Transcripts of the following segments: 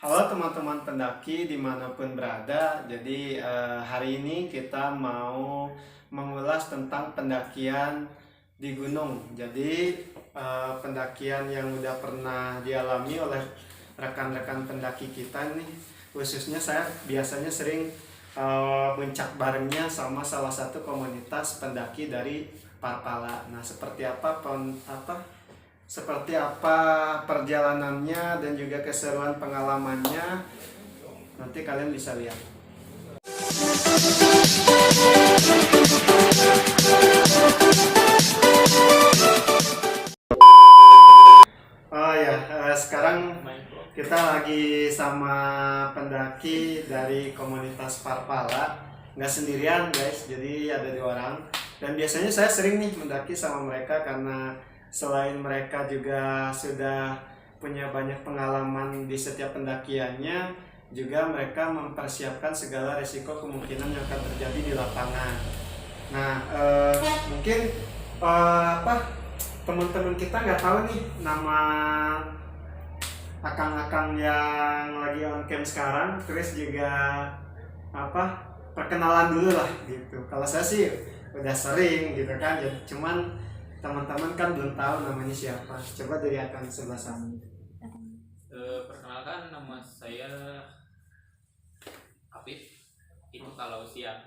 Halo teman-teman pendaki dimanapun berada. Jadi hari ini kita mau mengulas tentang pendakian di gunung. Jadi pendakian yang udah pernah dialami oleh rekan-rekan pendaki kita nih. Khususnya saya biasanya sering mencak barengnya sama salah satu komunitas pendaki dari Parpala. Nah, seperti apa perjalanannya dan juga keseruan pengalamannya, nanti kalian bisa lihat. Oh ya, sekarang kita lagi sama pendaki dari komunitas Parpala. Nggak sendirian guys, jadi ada 2 orang. Dan biasanya saya sering nih mendaki sama mereka karena selain mereka juga sudah punya banyak pengalaman di setiap pendakiannya, juga mereka mempersiapkan segala resiko kemungkinan yang akan terjadi di lapangan. Nah, mungkin teman-teman kita nggak tahu nih nama akang-akang yang lagi on cam sekarang, terus juga perkenalan dulu lah gitu. Kalau saya sih udah sering gitu kan, ya, cuman teman-teman kan belum tahu namanya siapa. Coba dari akang sebelah sana. Perkenalkan, nama saya Apip. Itu kalau siang.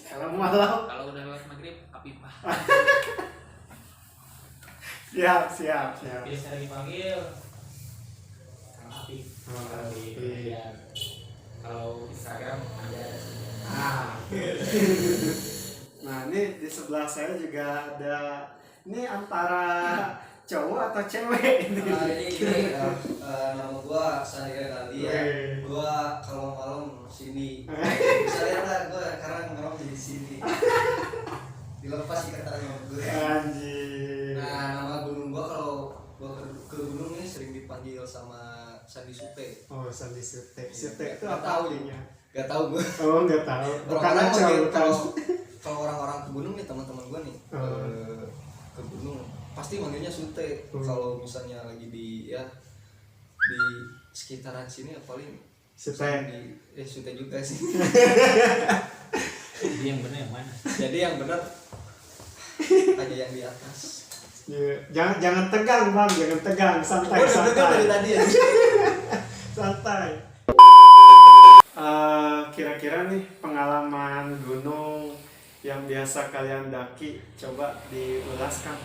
Kalau malam. Kalau udah lewat maghrib, Apipah. Siap. Biasa dipanggil Kang Apip. Ya. Kalau Instagram ada. Nah, ini di sebelah saya juga ada, ini antara cowok atau cewek ini? Ini nama gua Sahir Kali ya. Gua kalau malam sini. Bisa lihat lah gua sekarang malam di sini. Dilepas ikatan sama gue. Anjir. Nah, nama gunung gua kalau gua ke gunung ini sering dipanggil sama Sandi Sute. Oh, Sandi Sute. Sute itu Nggak apa tahu. artinya? Gak tau gue. Oh, nggak tahu. Orang-orang Bukan manggil kan? kalau orang-orang ke gunung nih, teman-teman gua nih ke gunung pasti manggilnya Sute. Kalau misalnya lagi di sekitaran sini ya paling Sute. Sute juga sih. Jadi yang benar yang mana? Jadi yang benar aja yang di atas. Ya, jangan tegang bang, jangan tegang, santai. Gua udah tegang dari tadi ya. Santai. Kira-kira nih pengalaman gunung yang biasa kalian daki, coba diulaskan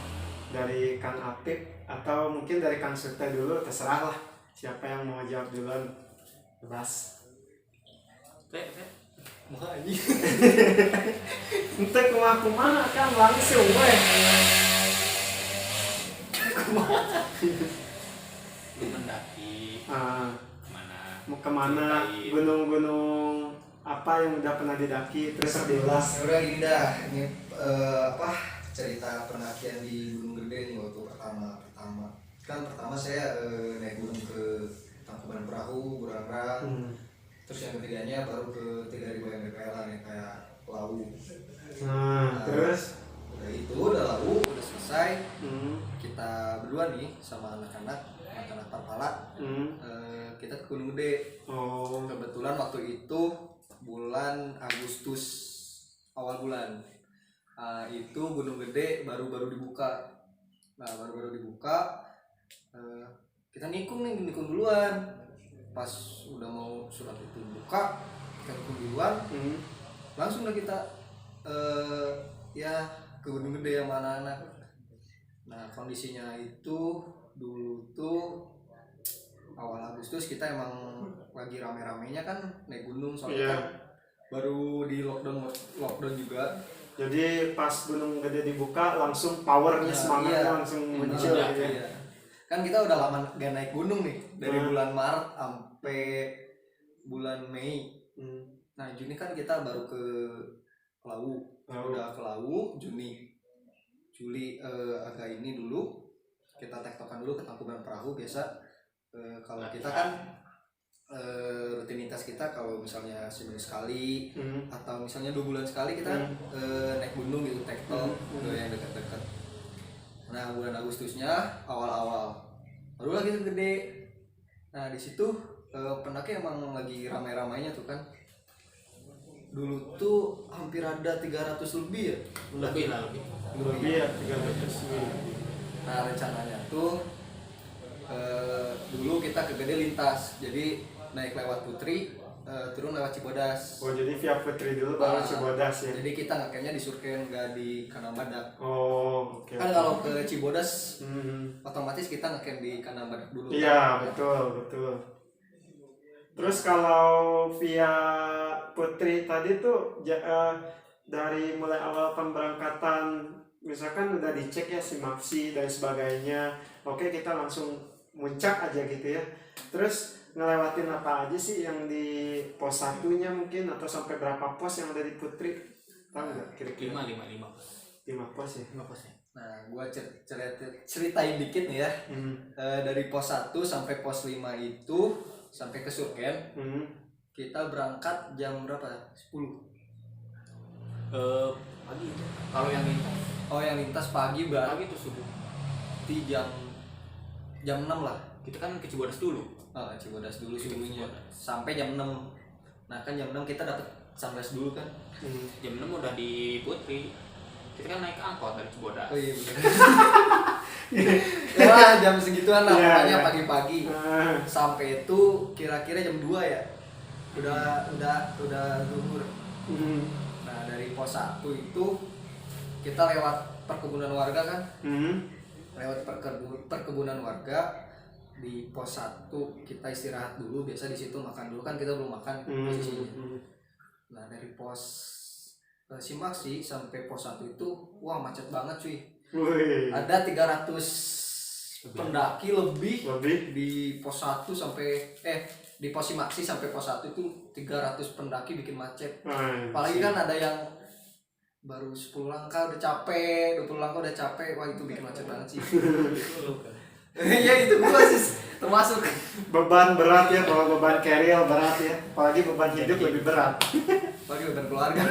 dari Kang Apip atau mungkin dari Kang Sute dulu, terserah lah siapa yang mau jawab duluan, bebas. Wah ini. Ente kumaha kan langsung weh. Lu mendaki kemana? Mau kemana, Ceritain. gunung-gunung apa yang udah pernah didaki, terus diulas. Udah gini dah. Ini cerita pendakian di Gunung Gede nih waktu pertama. Kan pertama saya naik gunung ke Tangkuban Perahu, Burangrang. Terus yang ketiganya baru ke 3.000 yang DPL nih kayak Lawu. Nah, terus Udah Lawu, udah selesai. Kita berdua nih sama anak-anak Parpala. Kita ke Gunung Gede. oh, Kebetulan waktu itu bulan Agustus, awal bulan. Itu Gunung Gede baru-baru dibuka. Nah, baru-baru dibuka, kita nikung duluan. Pas udah mau surat itu buka, kita nikung duluan. Langsung lah kita ke Gunung Gede sama anak-anak. Nah, kondisinya itu dulu tuh awal Agustus, kita emang lagi rame-ramenya kan naik gunung, soalnya kan baru di lockdown juga. jadi pas Gunung Gede dibuka langsung powernya, semangatnya langsung muncul gitu ya. Iya. Kan kita udah lama gak naik gunung nih, dari bulan Maret sampai bulan Mei. Nah, Juni kan kita baru ke Lawu. Udah ke Lawu, Juli agak ini dulu. Kita tektokan dulu ke Tangkuban Perahu. Biasa kalau kita kan rutinitas kita kalau misalnya seminggu sekali atau misalnya 2 bulan sekali kita naik gunung gitu, tektok ke yang dekat-dekat. Nah, bulan Agustusnya awal-awal barulah gitu gede. Nah, di situ pendaki emang lagi ramai-ramainya tuh kan. Dulu tuh hampir ada 300 lebih ya. Lebih lah lebih. Iya 300. Nah rencananya tuh dulu kita ke Gede lintas, jadi naik lewat Putri, turun lewat Cibodas. Oh jadi via Putri dulu baru Nah, Cibodas ya. Jadi kita ngakenya di Surken, nggak di Kanambadak. Oh oke. Kan kalau ke Cibodas otomatis kita ngecamp di Kanambadak dulu. Iya kan? betul. Terus kalau via Putri tadi tuh dari mulai awal pemberangkatan misalkan udah dicek ya simaksi dan sebagainya, oke kita langsung muncak aja gitu ya. Terus ngelewatin apa aja sih yang di pos satunya mungkin, atau sampai berapa pos yang ada di Putri? Tahu nggak kira-kira? 5 5 pos ya. 5 pos ya. Nah, gua ceritain dikit nih ya. Dari pos 1 sampai pos 5 itu sampai ke Surken, kita berangkat jam berapa? 10. Pagi itu. Kalau yang lintas. Oh, yang lintas pagi berarti Pagi itu subuh. jam 6 lah. Kita kan ke Cibodas dulu. Cibodas dulu Kita ke subuhnya. Cibodas. Sampai jam 6. Nah, kan jam 6 kita dapat sunrise dulu kan. Jam 6 udah di Putri. Kita kan naik angkot dari Cibodas. Oh iya benar. Ya jam segituan lah, Iya, pokoknya iya. pagi-pagi. Sampai itu kira-kira jam 2 ya. Udah zuhur. Nah, dari pos 1 itu kita lewat perkebunan warga kan. Lewat perkebunan warga. Di pos 1 kita istirahat dulu, biasa di situ makan dulu kan, kita belum makan posisinya. Nah, dari pos Simaksi sampai pos 1 itu wah macet banget cuy. Wih. Ada 300 pendaki lebih di pos 1 sampai di pos Simaksi sampai pos 1 itu 300 pendaki bikin macet. Apalagi kan ada yang baru 10 langkah udah capek, 20 langkah udah capek. Wah, itu bikin macet banget sih. Ya itu gua sih termasuk. Beban berat ya, kalau beban carrier berat ya, apalagi beban hidup lebih berat. Apalagi beban keluarga.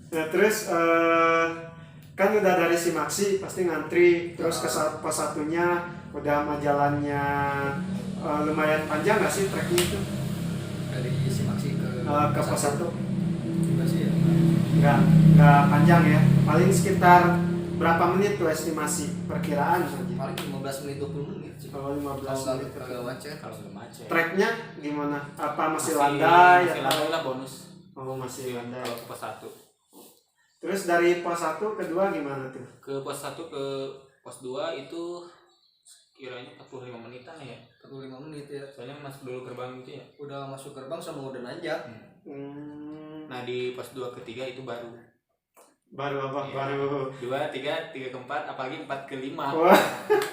Nah terus kan udah dari Simaksi pasti ngantri, terus ke pos satunya udah sama jalannya lumayan panjang nggak sih treknya itu? Dari Simaksi Ke pos 1? Juga sih ya. Nggak panjang ya, paling sekitar berapa menit tuh estimasi perkiraan saja? Paling 15 menit 20 menit sih. Kalau 15 menit. Kalau macet. Kalau nggak macet. Treknya gimana? Apa masih landai? Masih landai lah bonus. Oh masih landai. Kalau ke pos 1. Terus dari pos 1 kedua gimana tuh? Ke pos 1 ke pos 2 itu kiranya 45 menitan ya. 45 menit ya. Soalnya masuk dulu gerbang gitu ya. Udah masuk gerbang sama udah nanjak. Nah di pos 2 ke 3 itu baru. Baru apa? Iya. Baru. 2, 3 ke 4, apalagi 4 ke 5. Wah.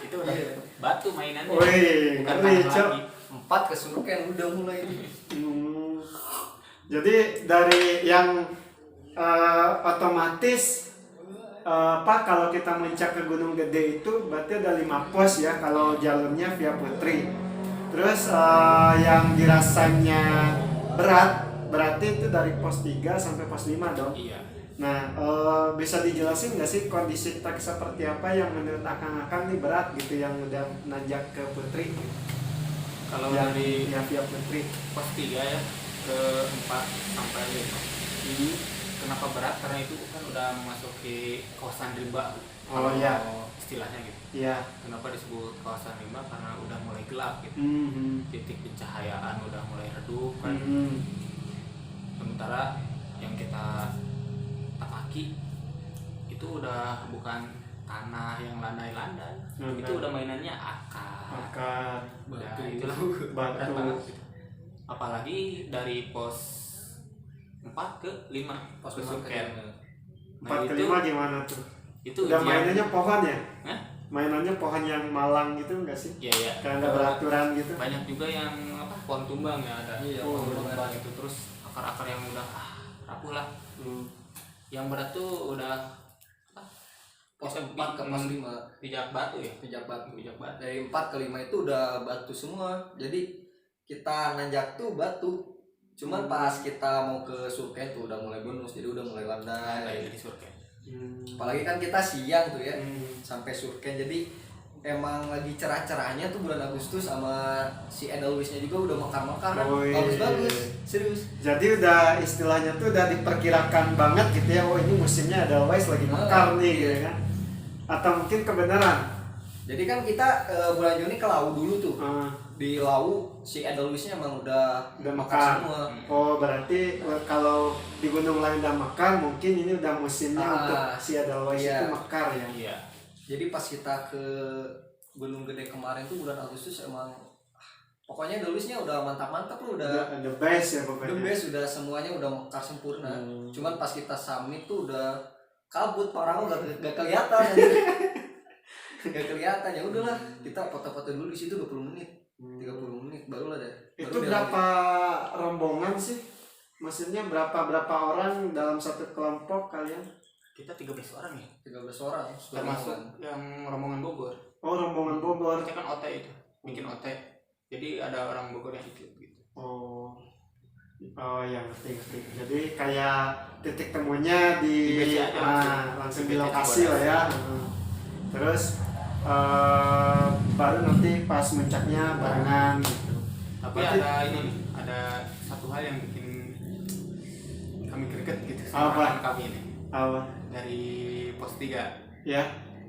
Itu udah batu mainannya. Wih, Bukan ngeri, tanah Cok. lagi. 4 ke Surken udah mulai. Jadi dari yang otomatis Pak, kalau kita muncak ke Gunung Gede itu berarti ada 5 pos ya kalau jalurnya via Putri. Terus yang dirasanya berat berarti itu dari pos 3 sampai pos 5 dong. Iya. Nah, bisa dijelasin nggak sih kondisi trek seperti apa yang menurut akang-akang nih berat gitu yang udah nanjak ke Putri? Kalau yang dari ya via Putri. pos 3 ya ke 4 sampai 5 ini kenapa berat, karena itu kan udah memasuki kawasan rimba. Oh iya. Istilahnya gitu. Iya. Kenapa disebut kawasan rimba? Karena udah mulai gelap gitu. Titik pencahayaan udah mulai redup kan. Sementara yang kita tapaki itu udah bukan tanah yang landai-landai. Itu udah mainannya akar. Batu, Itulah berat banget gitu. Apalagi dari pos 4 ke 5 Pos ke 5 ke Surken. 4 ke 5 gimana tuh? Itu Udah ujian. mainannya pohon ya? Hah? Mainannya pohon yang malang gitu enggak sih? Iya. Kayak nggak beraturan gitu. Banyak juga yang pohon tumbang ya ada. Iya, pohon pohon tumbang itu terus akar-akar yang udah rapuh lah. Yang berat tuh udah Pos 4 ke pos 5 pijak batu ya. pijak batu. Batu. Dari 4 ke 5 itu udah batu semua. Jadi kita nanjak tuh batu. Cuman pas kita mau ke Surken tuh udah mulai bonus, jadi udah mulai landai. Dari Surken. Apalagi kan kita siang tuh ya sampai Surken, jadi emang lagi cerah-cerahnya tuh bulan Agustus, sama si Edelweissnya juga udah mekar-mekar kan. Oh, iya. Bagus-bagus, serius. Jadi udah istilahnya tuh udah diperkirakan banget gitu ya, oh ini musimnya Edelweiss lagi mekar nih gitu kan. Atau mungkin kebenaran. Jadi kan kita bulan Juni ke Lau dulu tuh. Ah, Di Lau si Edelweissnya emang udah udah mekar mekar. semua. Oh berarti kalau di gunung lain udah mekar, mungkin ini udah musimnya Ah, untuk si Edelweiss iya. itu mekar ya. Iya. Jadi pas kita ke Gunung Gede kemarin tuh bulan Agustus emang pokoknya Edelweissnya udah mantap-mantap loh, udah The best ya the pokoknya. best, udah semuanya udah mekar sempurna. Hmm. Cuman pas kita summit tuh udah kabut, orang gak kelihatan anjir. Gak kelihatan, ya udahlah kita foto-foto dulu di situ 20 menit 30 menit baru lah deh. Itu berapa rombongan sih? Maksudnya berapa orang dalam satu kelompok kalian? Kita 13 orang ya. 13 orang Termasuk yang rombongan Bogor. Oh rombongan Bogor. Kita kan OT itu, bikin OT. Jadi ada orang Bogor yang ikut gitu. Oh ya ngerti. Jadi kayak titik temunya di Di BC aja langsung Di di BC lokasi lah Cibodas. ya. Terus baru nanti pas muncaknya barengan gitu. Tapi Berarti- ada ini nih, ada satu hal yang bikin kami greget gitu Apa? sama rekan kami ini. Apa? Dari pos 3. Ya.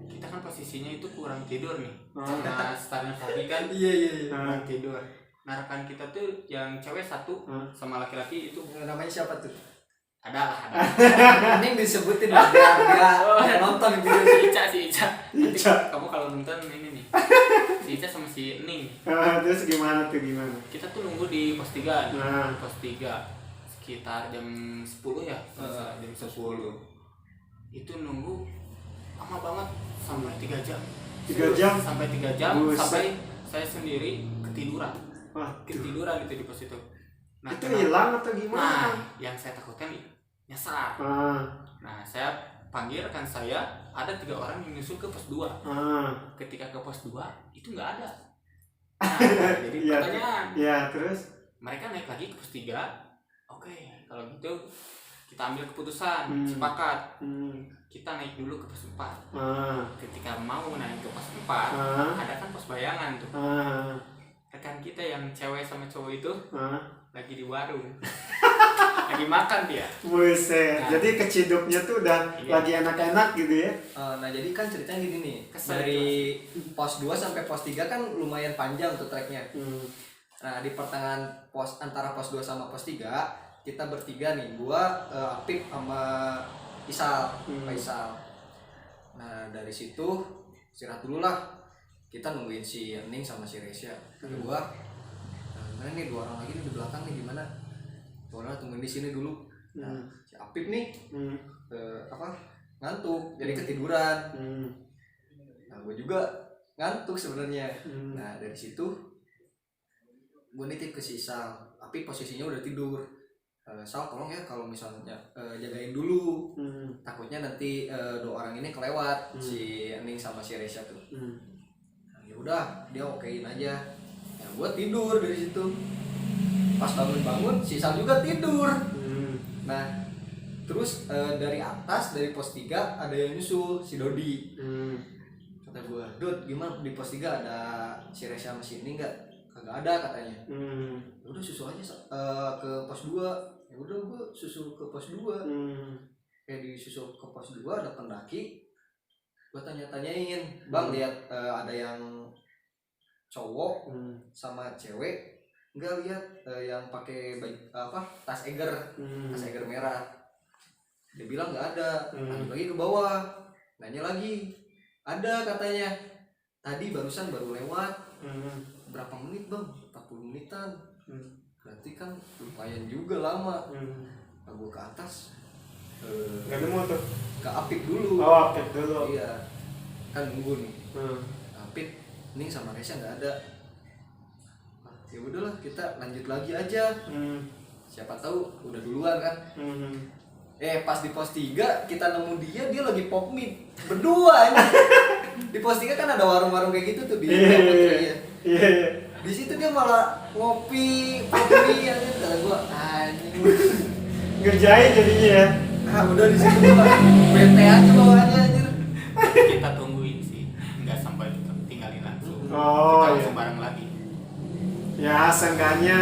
Kita kan posisinya itu kurang tidur nih. Oh. Nah, startnya pagi kan iya. kurang tidur. Nah, rekan kita tuh yang cewek satu sama laki-laki itu Namanya siapa tuh? ada. Ini disebutin lah biar dia nonton gitu. Si Ica. Nanti Ica. kamu kalau nonton ini nih. Si Ica sama si Ning. Terus gimana? Kita tuh nunggu di pos 3. Nah. Pos 3 sekitar jam 10 ya. Jam 10. Itu nunggu lama banget sampai 3 jam. 3 jam? Sampai 3 jam. Buset. Sampai saya sendiri ketiduran. Wah, Ketiduran itu di pos itu. Nah, itu kenapa- hilang atau Nah, gimana? yang saya takutkan nyasar. Ah, Nah, saya panggil rekan saya, ada 3 orang yang nyusul ke pos 2. Ketika ke pos 2, itu nggak ada. Nah, jadi Iya. pertanyaan, Ya terus. mereka naik lagi ke pos 3. Oke, kalau gitu kita ambil keputusan, sepakat. Kita naik dulu ke pos 4. Ketika mau naik ke pos 4, ada kan pos bayangan tuh. Rekan kita yang cewek sama cowok itu lagi di warung. Lagi makan dia. Buset. Nah. Jadi keciduknya tuh udah Iya. lagi enak-enak gitu ya. Nah jadi kan ceritanya gini nih, Kesel dari pos 2 sampai pos 3 kan lumayan panjang tuh treknya. Nah di pertengahan antara pos 2 sama pos 3 kita bertiga nih, gua, Apip sama Isal, Faisal. Nah dari situ istirahat dulu lah, kita nungguin si Ning sama si Resya. Kata gua, mana nih 2 orang lagi nih di belakang nih, gimana? Orang tungguin di sini dulu. Nah si Apip nih ngantuk, jadi ketiduran. Nah gue juga ngantuk sebenarnya. Nah dari situ gue nitip ke si Sal, tapi posisinya udah tidur. Sal tolong ya kalau misalnya jagain dulu, takutnya nanti 2 orang ini kelewat, si Ening sama si Resya tuh. Nah, ya udah dia okein aja. Ya gue tidur dari situ. Pas bangun si Sal juga tidur. Nah terus dari atas, dari pos 3 ada yang nyusul, si Dodi. Kata gue, Dod gimana di pos 3 ada si Resya sama si Ening nggak? Kagak ada katanya. Ya udah susul aja ke pos 2. Ya udah gue susul ke pos 2. Kayak disusul ke pos 2 ada pendaki. Gue tanya-tanyain, bang lihat ada yang cowok sama cewek nggak, lihat yang pakai baju tas Eger merah. Dia bilang nggak ada. Lanjut lagi ke bawah, nanya lagi, ada katanya. Tadi barusan baru lewat. Berapa menit bang? 40 menitan. Berarti kan lumayan juga lama. Nah, gue ke atas, Gak nemu tuh. ke Apip dulu. Oh, Apip dulu. Iya, kan nunggu nih. Apip nih sama Resya nggak ada. Ya udahlah kita lanjut lagi aja. Siapa tahu udah duluan kan. Pas di pos 3 kita nemu dia lagi pop mid berdua aja. Di pos 3 kan ada warung-warung kayak gitu tuh di Putri ya. Di situ dia malah ngopi, kopi ya kan. Kata gua anjing. Ngerjain jadinya ya. Udah di situ gua bete aja bawaannya anjir. Kita tungguin sih, nggak sampai tinggal ya seenggaknya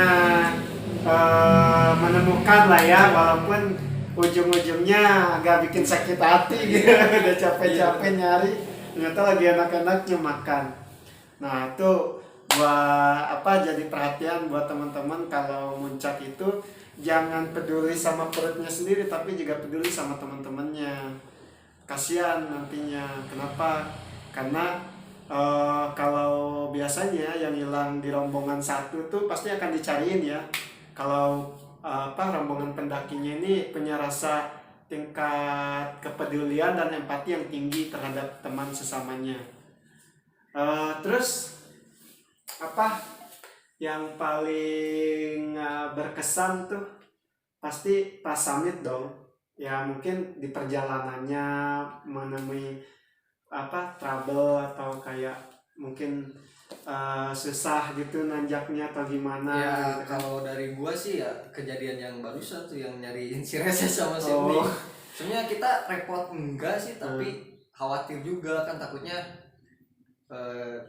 menemukan lah ya, walaupun ujung-ujungnya agak bikin sakit hati gitu. Udah capek-capek nyari, ternyata lagi enak-enaknya makan. Nah itu jadi perhatian buat teman-teman, kalau muncak itu jangan peduli sama perutnya sendiri, tapi juga peduli sama teman-temannya. Kasihan nantinya. Kenapa? Karena kalau biasanya yang hilang di rombongan satu tuh pasti akan dicariin ya. Kalau rombongan pendakinya ini punya rasa tingkat kepedulian dan empati yang tinggi terhadap teman sesamanya. Terus yang paling berkesan tuh pasti pas summit dong. Ya mungkin di perjalanannya menemui trouble atau kayak mungkin susah gitu nanjaknya atau gimana ya gitu kan. Kalau dari gua sih ya kejadian yang barusan tuh yang nyariin si Rese sama si Uni. Sebenarnya kita repot enggak sih, tapi khawatir juga kan, takutnya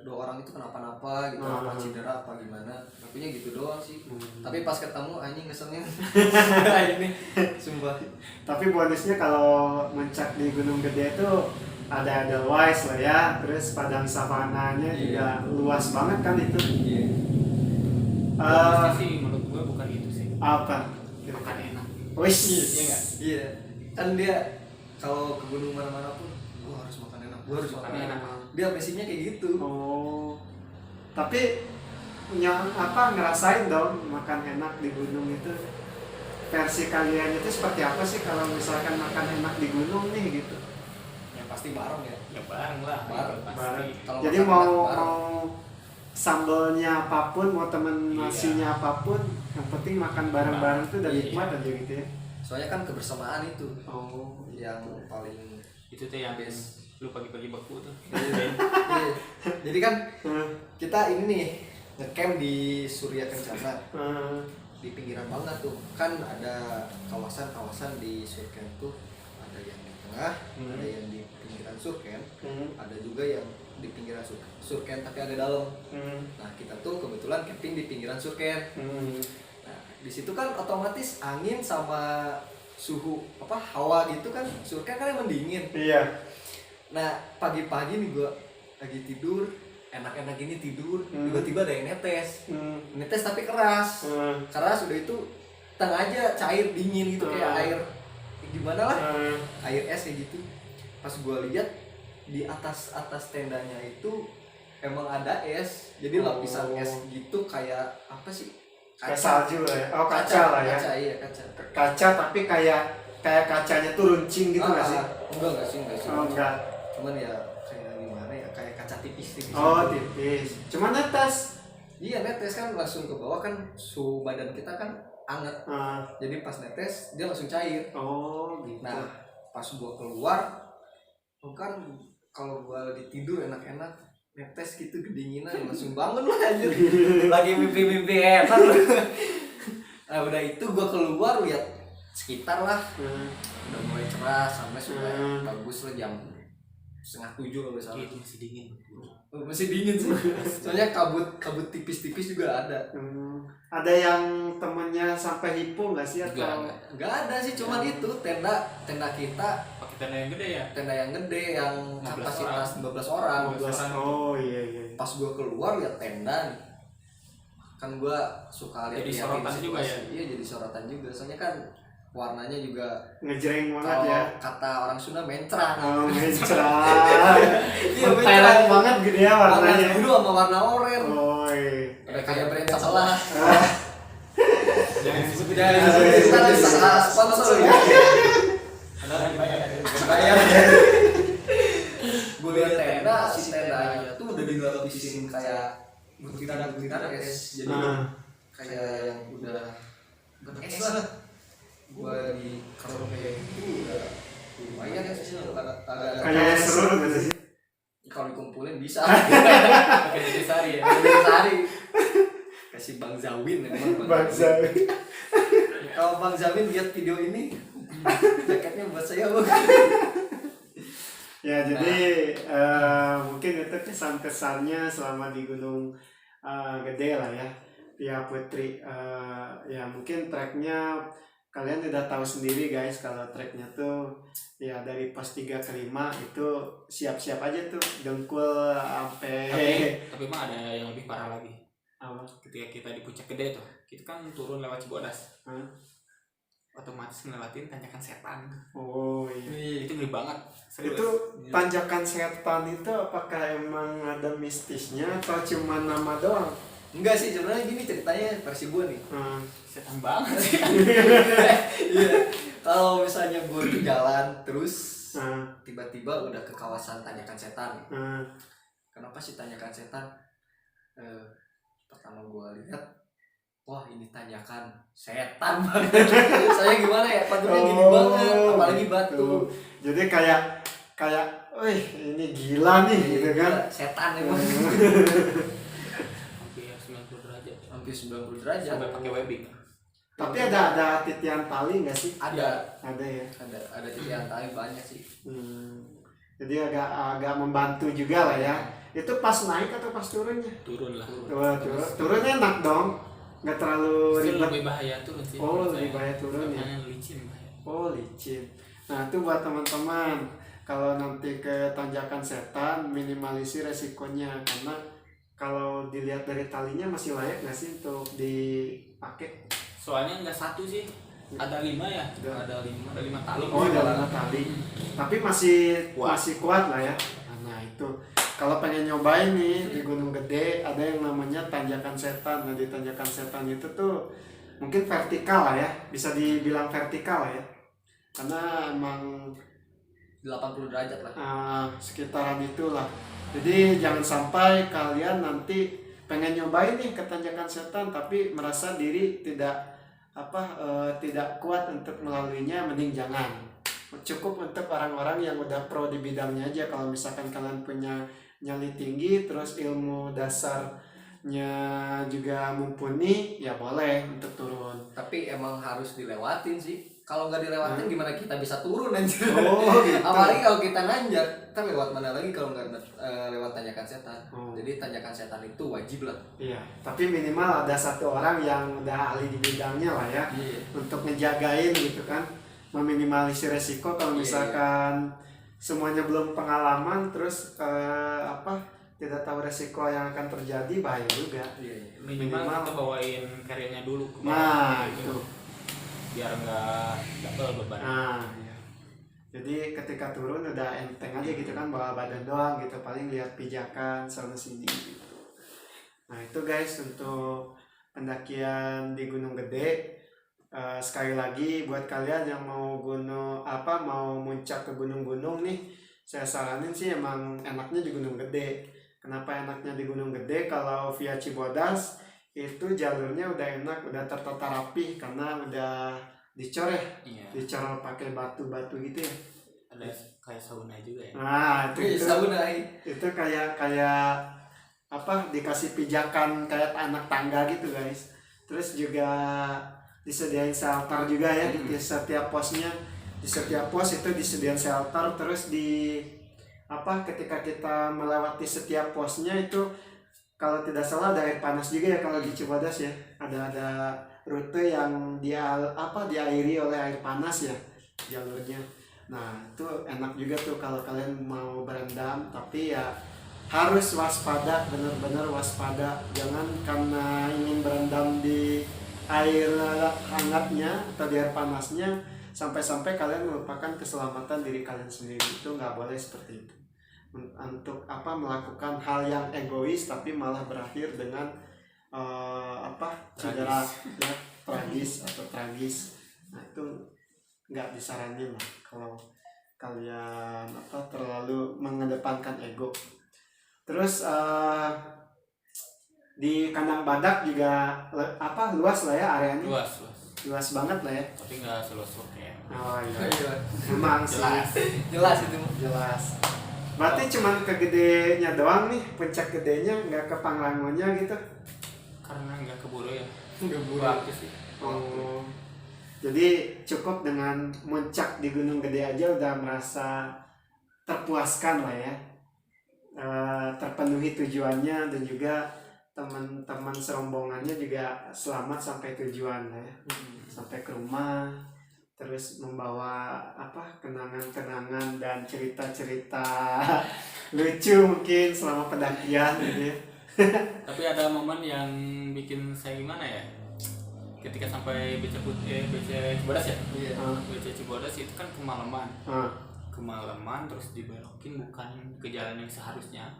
dua orang itu kenapa-napa gitu, apa cedera apa gimana, takutnya gitu doang sih. Tapi pas ketemu anjing ngeselnya ini sumpah. Tapi bonusnya kalau muncak di Gunung Gede itu ada Edelweiss lah ya, terus padang savananya juga luas banget kan itu. Sih menurut gue bukan itu sih. Apa? Makan enak. Wis. Iya nggak? Iya. Kan dia kalau ke gunung mana-mana pun, gua harus makan enak, gua harus makan enak. Dia prinsipnya kayak gitu. Oh. Tapi ngerasain dong makan enak di gunung itu. Versi kalian itu seperti apa sih kalau misalkan makan enak di gunung nih gitu? Pasti bareng ya. Ya bareng lah. Bareng. Kalau jadi mau sambalnya apapun, mau temen nasinya apapun, yang penting makan bareng-bareng tuh udah nikmat aja gitu ya. Soalnya kan kebersamaan itu yang paling itu tuh yang best. Lu pagi-pagi baku tuh. Iya. Jadi kan kita ini nih ngecamp di Surya Kencana. Di pinggiran banget tuh. Kan ada kawasan-kawasan di Surken tuh. Ada yang di tengah, ada yang di pinggiran Surken, ada juga yang di pinggiran Surken tapi agak dalam. Nah kita tuh kebetulan camping di pinggiran Surken. Nah di situ kan otomatis angin sama suhu hawa gitu kan, Surken kan emang dingin. Iya. Nah pagi-pagi nih gua lagi tidur, enak-enak ini tidur, tiba-tiba ada yang netes tapi keras. Keras udah itu tengah aja cair dingin gitu, kayak air gimana lah, air es kayak gitu. Pas gua lihat di atas tendanya itu emang ada es, jadi lapisan es gitu, kayak apa sih, kayak salju lah ya. Kaca lah ya. Kaca tapi kayak kacanya tuh runcing gitu nggak sih? Enggak sih. Enggak. Cuman ya kayak gimana ya, kayak kaca tipis. Tipis. Cuman netes. Iya netes kan langsung ke bawah, kan suhu badan kita kan anget. Jadi pas netes dia langsung cair. Gitu. Nah pas gua keluar, kan kalau gua lagi tidur enak-enak, netes gitu kedinginan, langsung bangun lah anjir. Lagi mimpi enak. Nah udah itu gua keluar lihat sekitar lah, udah mulai cerah, sampai sudah bagus lah, jam 6:30 kalau misalnya. Itu masih dingin. Masih dingin sih. Soalnya kabut tipis-tipis juga ada. Ada yang temennya sampai hipo nggak sih atau? Nggak ada sih, cuman itu tenda kita pakai tenda yang gede ya. Tenda yang gede yang kapasitas 15 orang. Oh iya. Pas gua keluar lihat tenda nih, kan gua suka lihat jadi sorotan juga ya. Iya jadi sorotan juga, soalnya kan warnanya juga ngejreng banget ya. Kata orang Sunda mencrang. Mencrang. Iya mencrang banget gitu ya warnanya. Warna biru sama warna oranye. Udah kayak brand sebelah. Jangan disebut. Kita lagi sponsor ya. Bayar. Gue lihat tenda, si tendanya tuh udah dilapisin kayak butiran es. Jadi kayak yang udah es lah. Gua di kalau kayak gitu udah lumayan ya sih, agak kayak seru gitu sih. Kalau dikumpulin bisa. Pakai jadi sari ya. Sehari kasih Bang Zawin emang Bang Zawin. Kalau Bang Zawin lihat video ini, jaketnya buat saya Bang. Ya jadi mungkin itu kesan-kesannya selama di Gunung Gede lah ya. Via Putri. Ya mungkin treknya kalian udah tahu sendiri guys, kalau treknya tuh ya dari pos 3 ke 5 itu siap-siap aja tuh dengkul sampai tapi emang ada yang lebih parah lagi. apa? Ketika kita di puncak gede tuh, kita kan turun lewat Cibodas, otomatis ngelewatin tanjakan setan. Oh iya. Itu ngeri banget. Serius. Itu tanjakan setan itu apakah emang ada mistisnya atau cuma nama doang? Enggak sih, sebenarnya gini ceritanya versi gue nih. Setan banget sih. Iya. Kalau misalnya gue di jalan terus Nah, tiba-tiba udah ke kawasan tanjakan setan. nah, Kenapa sih tanjakan setan? Pertama gue lihat, wah ini tanjakan setan banget. Saya gimana ya, patungnya gini banget, apalagi batu. tuh. Jadi kayak, wih ini gila nih gitu kan? Gila, setan emang. Hampir 90 derajat. Hampir 90 derajat. Sampai pakai webbing. Tapi ada titian tali nggak sih? Ada ya. ada titian tali banyak sih. Jadi agak membantu juga lah ya. Itu pas naik atau pas turunnya? Turun lah. Turunnya enak dong, nggak terlalu Itu ribet. lebih bahaya turun sih. Oh, menurut lebih saya. bahaya turun ya. Karena licin bahaya. Oh licin. Nah itu buat teman-teman, kalau nanti ke tanjakan setan minimalisir resikonya, karena kalau dilihat dari talinya masih layak nggak sih untuk dipakai? Soalnya nggak satu sih, ada 5 ya. Ada 5 tali. Oh ada 5 tali, tapi masih Kuat. kuat lah ya. Nah itu kalau pengen nyobain nih di Gunung Gede ada yang namanya tanjakan setan. Nah di tanjakan setan itu tuh mungkin vertikal lah ya, bisa dibilang vertikal lah ya, karena emang 80 derajat lah. sekitaran itulah. Jadi jangan sampai kalian nanti pengen nyobain nih ke tanjakan setan tapi merasa diri tidak kuat untuk melaluinya, mending jangan. Cukup untuk orang-orang yang udah pro di bidangnya aja. Kalau misalkan kalian punya nyali tinggi terus ilmu dasarnya juga mumpuni, ya boleh untuk turun. Tapi emang harus dilewatin sih. Kalau nggak dilewatin gimana kita bisa turun anjir. Oh gitu. Apalagi kalau kita nanjak, kita lewat mana lagi kalau nggak lewat tanjakan setan. Jadi tanjakan setan itu wajib lah. Iya, tapi minimal ada satu orang yang udah ahli di bidangnya lah ya, untuk ngejagain gitu kan, meminimalisir resiko. Kalau misalkan semuanya belum pengalaman terus tidak tahu resiko yang akan terjadi, bahaya juga. Minimal kita bawain karyanya dulu ke Nah bawah, itu. biar nggak double beban. Nah, iya. Jadi ketika turun udah enteng aja gitu kan, bawa badan doang gitu, paling lihat pijakan sana sini gitu. Nah itu guys untuk pendakian di Gunung Gede. Sekali lagi buat kalian yang mau muncak ke gunung-gunung nih, saya saranin sih emang enaknya di Gunung Gede. Kenapa enaknya di Gunung Gede? Kalau via Cibodas itu jalurnya udah enak, udah tertata rapi karena udah dicor ya, dicor pakai batu-batu gitu ya. Ada kayak sauna juga ya. Nah itu sauna itu kayak dikasih pijakan kayak anak tangga gitu guys. Terus juga disediain shelter juga ya di setiap posnya. Di setiap pos itu disediain shelter. Terus ketika kita melewati setiap posnya itu, kalau tidak salah ada air panas juga ya kalau di Cibodas ya. Ada rute yang diairi oleh air panas ya jalurnya. Nah itu enak juga tuh kalau kalian mau berendam, tapi ya harus waspada, benar-benar waspada. Jangan karena ingin berendam di air hangatnya atau di air panasnya sampai-sampai kalian melupakan keselamatan diri kalian sendiri. Itu nggak boleh seperti itu. Untuk melakukan hal yang egois tapi malah berakhir dengan cedera ya, tragis. Nah itu nggak disaranin lah kalau kalian terlalu mengedepankan ego. Terus di kandang badak juga luas lah ya areanya. Luas banget lah ya. Tapi nggak seluas kayak. Oh iya. Memang sih. Jelas itu. Jelas. Berarti cuman kegedenya doang nih, puncak gedenya, nggak ke Pangrangonya gitu? Karena nggak keburu ya. Keburu sih. Oh. Jadi cukup dengan muncak di Gunung Gede aja udah merasa terpuaskan lah ya, terpenuhi tujuannya dan juga teman-teman serombongannya juga selamat sampai tujuan ya. Sampai ke rumah, terus membawa kenangan-kenangan dan cerita-cerita lucu mungkin selama pendakian gitu ya. Tapi ada momen yang bikin saya gimana ya, ketika sampai BC Cibodas ya. Iya. BC Cibodas itu kan kemalaman terus dibelokin bukan ke jalan yang seharusnya.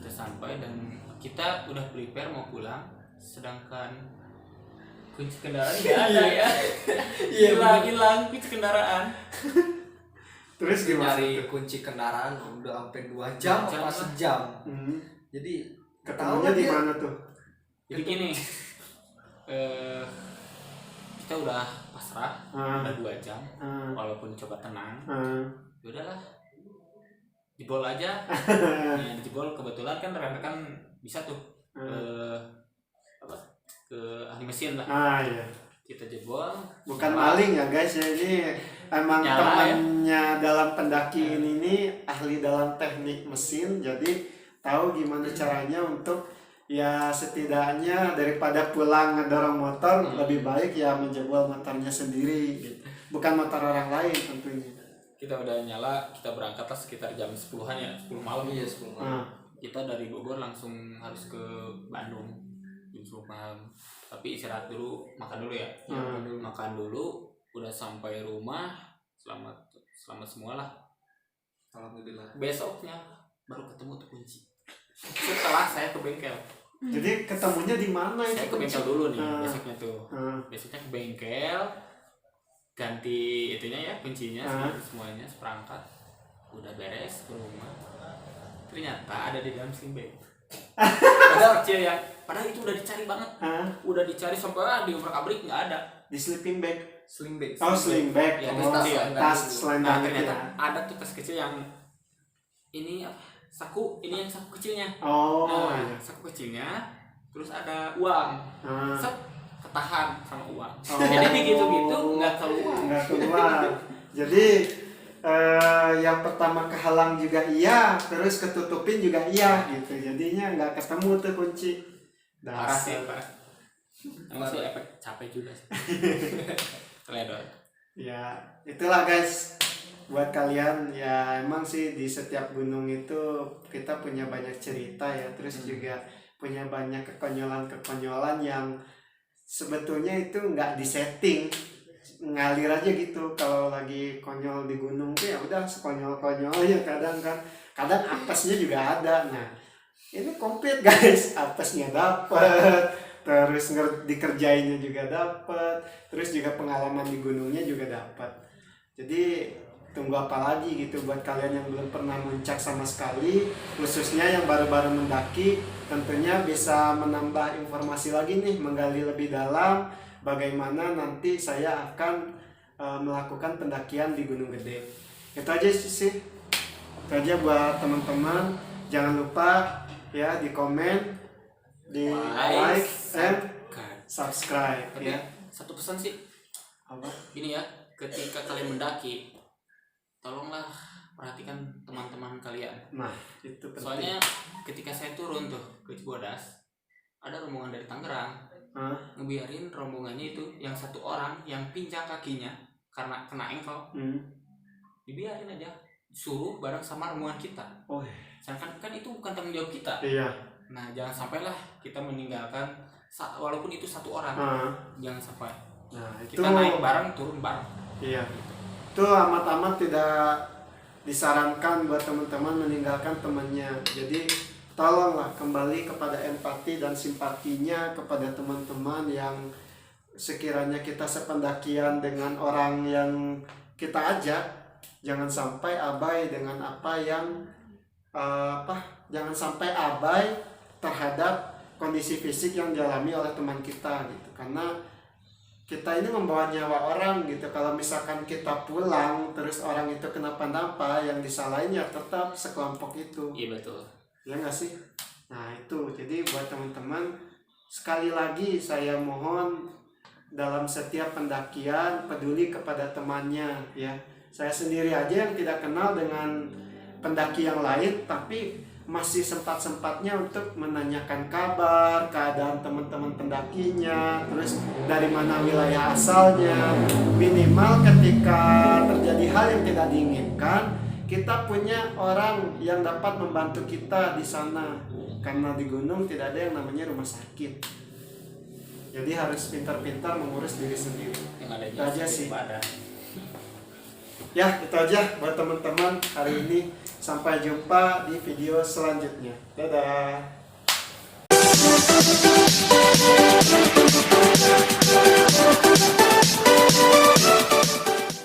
Kita sampai dan kita udah prepare mau pulang, sedangkan kunci kendaraan nggak ada ya. hilang kunci kendaraan. Terus gimana Nyari tuh? kunci kendaraan udah sampai 2 jam apa sejam. Jadi Ketemunya di mana tuh? Jadi gini, kita udah pasrah, udah 2 jam, walaupun coba tenang, yaudahlah, jebol aja. Ya, dijebol kebetulan kan rekan-rekan bisa tuh ke ahli mesin lah. Iya. Kita jebol. Bukan maling ya guys ya, ini emang Nyala, temannya dalam pendaki ini ahli dalam teknik mesin, jadi tahu gimana caranya untuk ya setidaknya daripada pulang ngedorong motor lebih baik ya menjebol motornya sendiri gitu. Bukan motor orang lain tentunya. Kita udah nyala, kita berangkat lah sekitar jam 10-an ya, 10 malam. Iya, 10 malam. Kita dari Bogor langsung harus ke Bandung jam 10 malam. Tapi istirahat dulu, makan dulu ya. Makan dulu, udah sampai rumah, selamat semua lah. Alhamdulillah. Besoknya baru ketemu tuh kunci. Setelah saya ke bengkel. Jadi ketemunya di mana Saya itu? ke bengkel dulu nih besoknya tuh. Besoknya ke bengkel, ganti itunya ya kuncinya, semuanya seperangkat. Udah beres ke rumah. Ternyata ada di dalam sling bag. Padahal kecil ya. Padahal itu udah dicari banget. Udah dicari sampai di obrak-abrik nggak ada. Di sleeping bag. Sling bag. Oh, sling bag. Ya, Oh, tas selendang Nah, gitu ternyata ya. ada tuh tas kecil yang ini apa? Saku, ini yang saku kecilnya. Oh, Nah, iya. saku kecilnya, terus ada uang. Set, ketahan sama uang. Oh. Jadi begitu-gitu nggak keluar. Nggak keluar. Jadi yang pertama kehalang juga iya, terus ketutupin juga iya gitu. Jadinya nggak ketemu tuh kunci. Parah sih, Pak. Emang sih efek capek juga sih. Teledor. Ya, itulah guys. Buat kalian ya emang sih di setiap gunung itu kita punya banyak cerita ya, terus juga punya banyak kekonyolan-kekonyolan yang sebetulnya itu nggak disetting, ngalir aja gitu. Kalau lagi konyol di gunung tuh ya udah sekonyol-konyolnya, kadang apesnya juga ada. Nah ini komplit guys, apesnya dapet, terus dikerjainnya juga dapet, terus juga pengalaman di gunungnya juga dapet. Jadi tunggu apa lagi gitu buat kalian yang belum pernah muncak sama sekali, khususnya yang baru-baru mendaki, tentunya bisa menambah informasi lagi nih, menggali lebih dalam bagaimana nanti saya akan melakukan pendakian di Gunung Gede. Itu aja sih, itu aja buat teman-teman. Jangan lupa ya di komen, di like and subscribe. Tapi Ya satu pesan sih, apa? ini ya, ketika kalian mendaki, tolonglah perhatikan teman-teman kalian. Nah itu penting. Soalnya ketika saya turun tuh ke Cibodas, ada rombongan dari Tangerang ngebiarin rombongannya itu yang satu orang yang pincang kakinya karena kena engkel, dibiarin aja, suruh bareng sama rombongan kita. Sedangkan kan itu bukan tanggung jawab kita. Iya. Nah jangan sampailah kita meninggalkan walaupun itu satu orang, jangan sampai. Nah itu Kita naik bareng, turun bareng. Iya. Itu amat-amat tidak disarankan buat teman-teman meninggalkan temannya. Jadi tolonglah kembali kepada empati dan simpatinya kepada teman-teman yang sekiranya kita sependakian dengan orang yang kita ajak. Jangan sampai abai dengan apa yang jangan sampai abai terhadap kondisi fisik yang dialami oleh teman kita gitu. Karena kita ini membawa nyawa orang gitu. Kalau misalkan kita pulang terus orang itu kenapa-napa, yang disalahin ya tetap sekelompok itu. Iya betul. Ya nggak sih? Nah itu, jadi buat teman-teman, sekali lagi saya mohon dalam setiap pendakian peduli kepada temannya ya. Saya sendiri aja yang tidak kenal dengan pendaki yang lain, tapi masih sempat-sempatnya untuk menanyakan kabar, keadaan teman-teman pendakinya, terus dari mana wilayah asalnya. Minimal ketika terjadi hal yang tidak diinginkan, kita punya orang yang dapat membantu kita di sana. Karena di gunung tidak ada yang namanya rumah sakit. Jadi harus pintar-pintar mengurus diri sendiri. Yang ada Itu aja sih. Pada. Ya, itu aja buat teman-teman hari ini. Sampai jumpa di video selanjutnya. Dadah.